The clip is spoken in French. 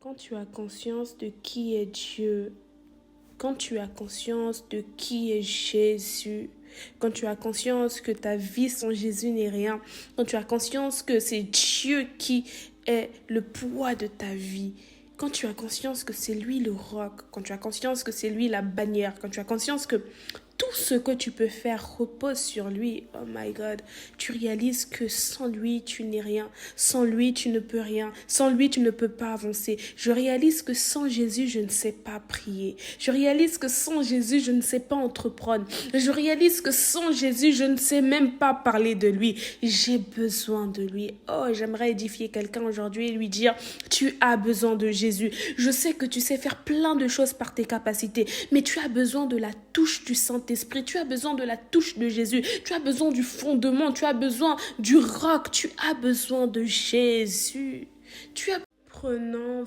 Quand tu as conscience de qui est Dieu, quand tu as conscience de qui est Jésus, quand tu as conscience que ta vie sans Jésus n'est rien, quand tu as conscience que c'est Dieu qui est le poids de ta vie, quand tu as conscience que c'est lui le roc, quand tu as conscience que c'est lui la bannière, quand tu as conscience que tout ce que tu peux faire repose sur lui, oh my God, tu réalises que sans lui, tu n'es rien. Sans lui, tu ne peux rien. Sans lui, tu ne peux pas avancer. Je réalise que sans Jésus, je ne sais pas prier. Je réalise que sans Jésus, je ne sais pas entreprendre. Je réalise que sans Jésus, je ne sais même pas parler de lui. J'ai besoin de lui. Oh, j'aimerais édifier quelqu'un aujourd'hui et lui dire, tu as besoin de Jésus. Je sais que tu sais faire plein de choses par tes capacités, mais tu as besoin de la touche du Saint-Esprit, tu as besoin de la touche de Jésus, tu as besoin du fondement, tu as besoin du roc, tu as besoin de Jésus. Tu as prenant